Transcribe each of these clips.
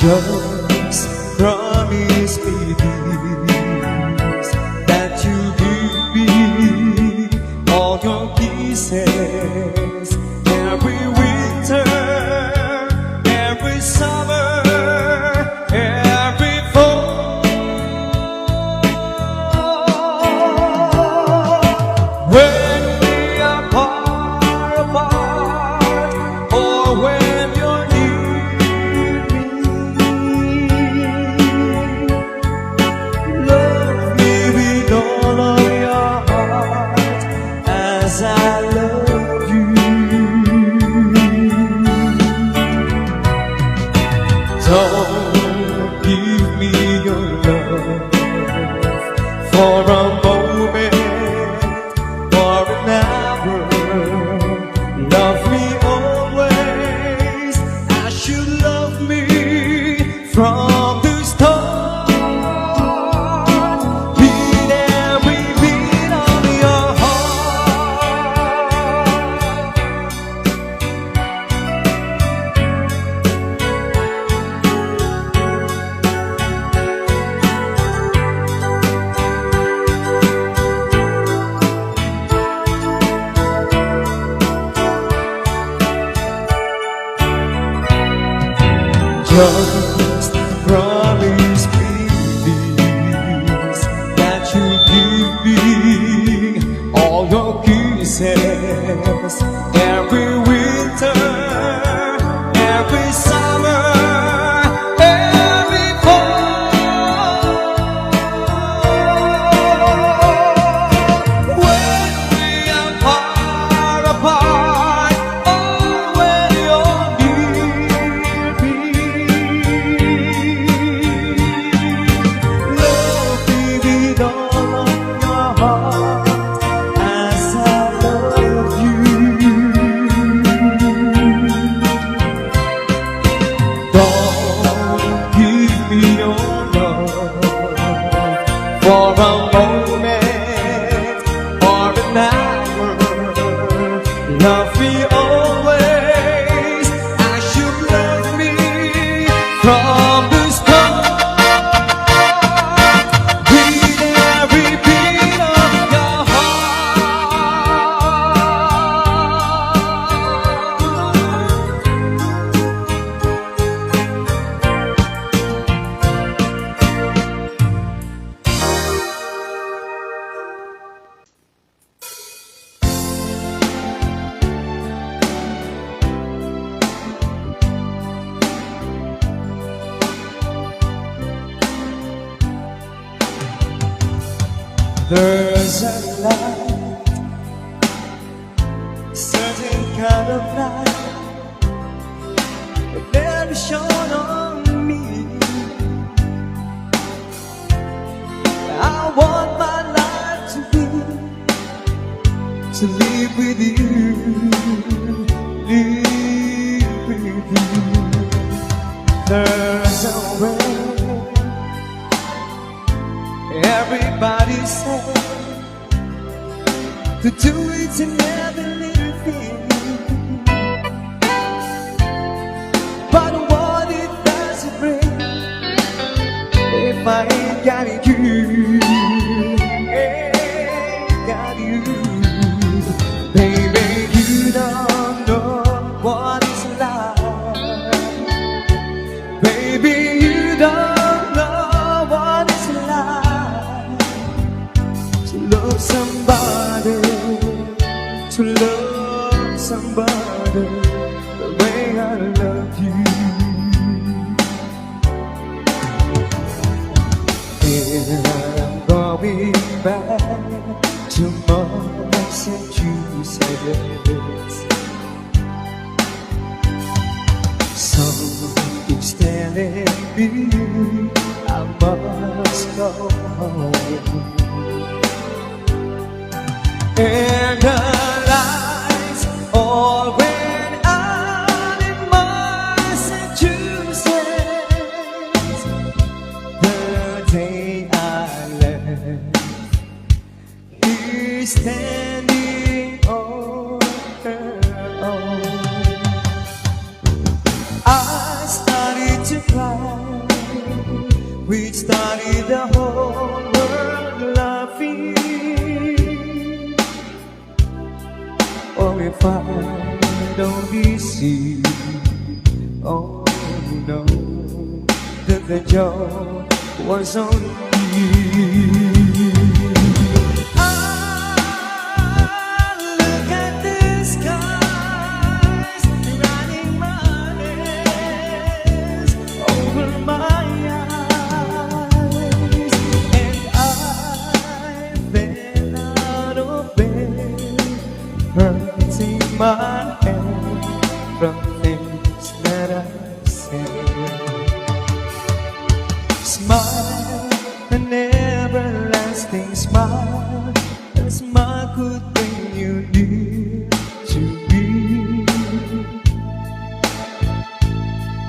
Just promise me this, that you'll give me all your kisses every winter, every summer, every fall. When we are far apart, or when you're near me, love me with all of your heart as I love you. Don't give me your love for a moment or an hour. Love me always as you love me from the start. Beat every beat of your heart. Just promise me this, that you'll give me all your kisses every winter, every summer, every fall. When we are far apart, or when you're near me, love me with all of your heart as I love you. Don't give me your love for a moment or an hour. Love me always as you love me from the start. Beat every beat of your There's a light, certain kind of light that never shone on me. I want my life to live with you, live with you. There's a way. Everybody said to do it in every little thing, but what it doesn't bring if I ain't got you, ain't got you. Baby, you don't know what it's like. Baby, you don't know what it's like to love somebody, to love somebody the way I love you. Here I'm going back to Massachusetts. Something's telling me I must go home. And the lights all went out in Massachusetts the day I left. He's standing on her own. I started to cry. find on easy. Oh no, the joke was on you. Look at the skies, running my hands over my eyes, and I fell out of bed, hurting my head from things that I said. Smile, an everlasting smile. A smile could bring you near to me.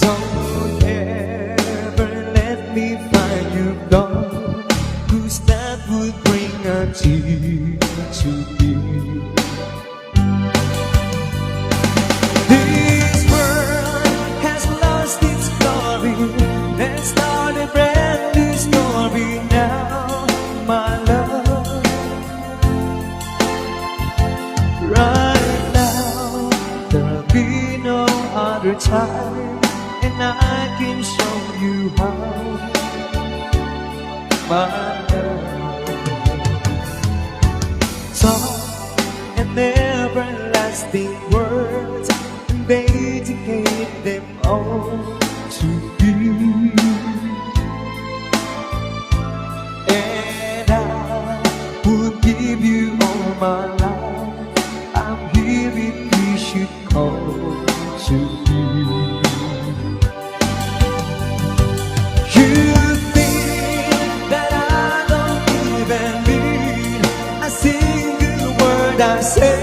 Don't ever let me find you gone, 'cause that would bring a tear to me. This world has lost its glory. Let's start a brand new story now, my love. Right now, there'll be no other time, and I can show you how, my love. Talk and everlasting words, and dedicate them all to you. And I would give you all my life. I'm here if we should call to you. You think that I don't even mean a single word I say.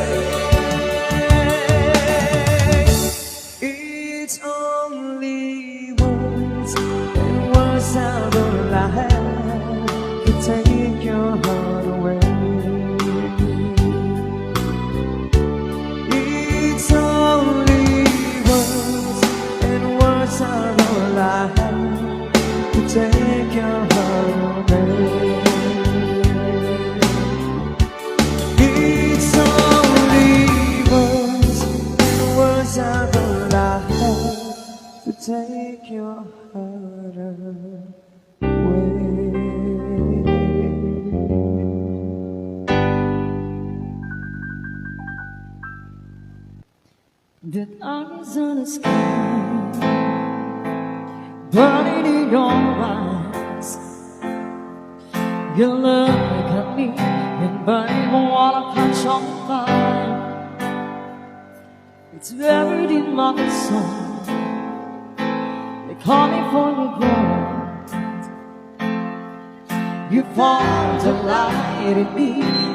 It's only words, and words are all I have to take your heart away. It's only words, and words are all I have to take your heart away. It's only words, and words are all I have to take your heart away. That eyes on the sky, burning in your eyes. You look at me and babe, I wanna catch on fire. It's buried in my soul. They call me for your gold. You found a light in me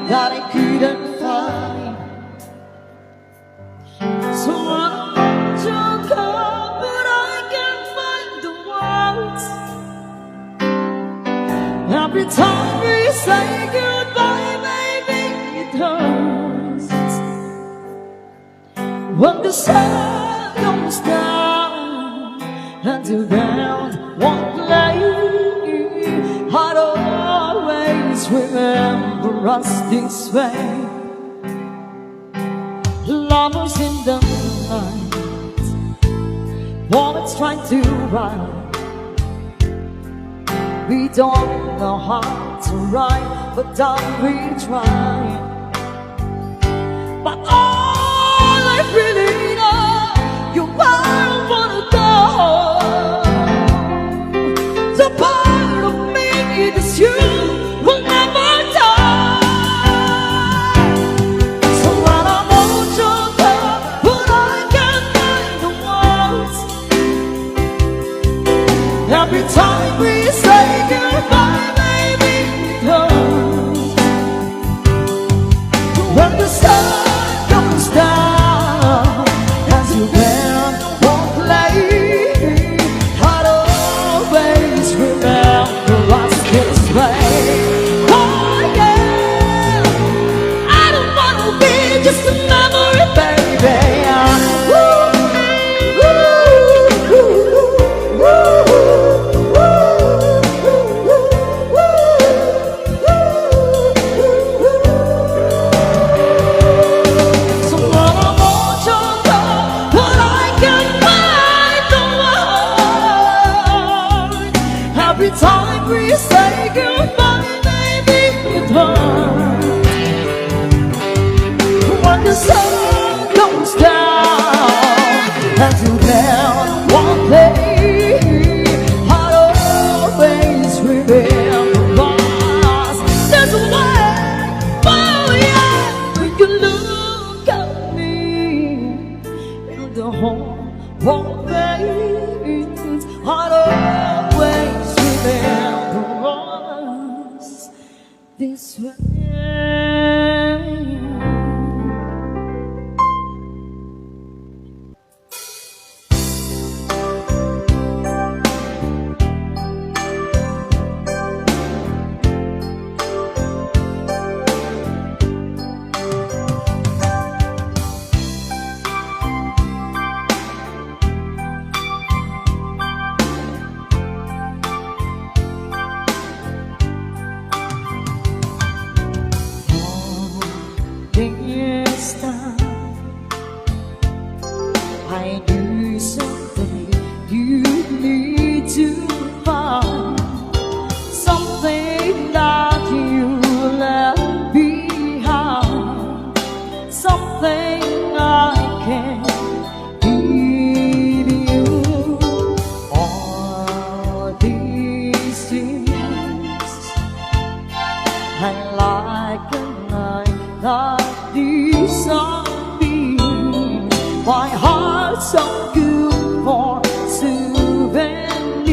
that I couldn't find. So I want your call, but I can't find the words. Every time we say goodbye, baby, it hurts. When the sun goes down and the ground won't play, I'd always remember us this way. Lovers in the night, poets trying to write. We don't know how to write, but don't we try? But all I really know, you won't wanna go. The part of me is you will never die. So when I'm on your door, but I can't find the words. Every time we say goodbye, baby, it hurts. the whole world fades, I'll always remember us this way. This time I knew something you need to find, something that you left behind, something I can give you. All these things I like and I like these are me. My heart's so good for souvenirs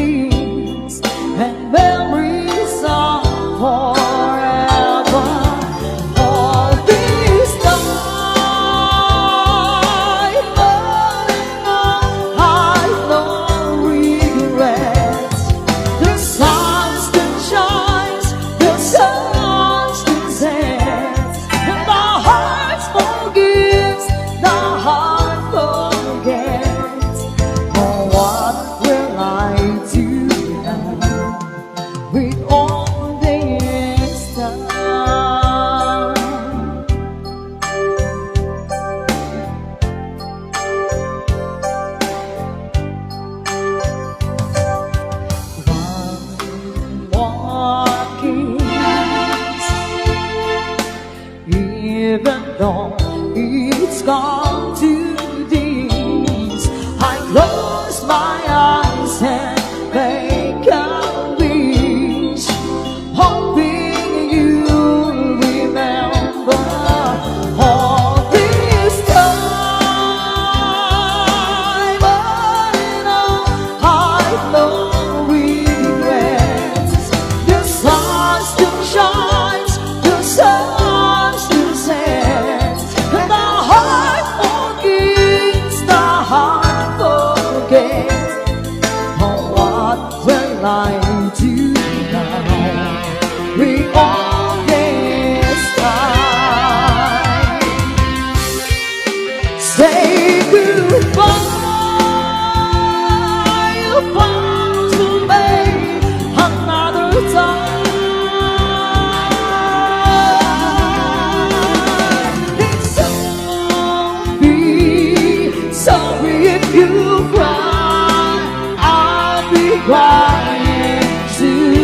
and memories of forever. All this time, I no regrets. The sun still shines, the sun still sets, and the heart forgives, the heart forgets. Oh, what will I do now with all this time? One more kiss, even though it's gone to this, I close my eyes and make a wish, hoping you'll remember all this time. I no regrets. The sun still shines, the sun still sets, and the heart forgives, the heart forgets. Oh, what will I do now with all this time? Say goodbye, you'll find to me another time. It's so be sorry if you cry, I'll be crying too.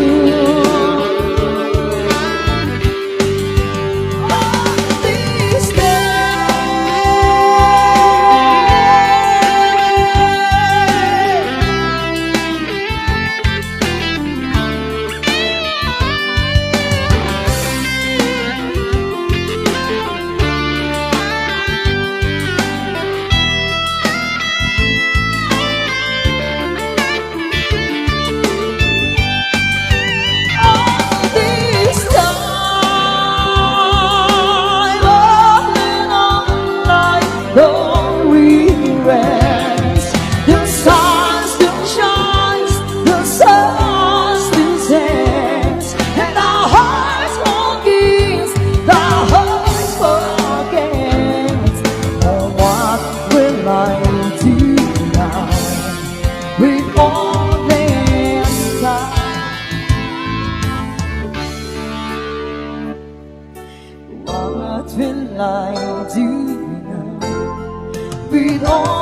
On this day, this time, rolling on like no regrets. The sun still shines, the sun still sets, and our hearts forgives, the hearts forgets. Oh, what will I do now with all this time? What will I do now with all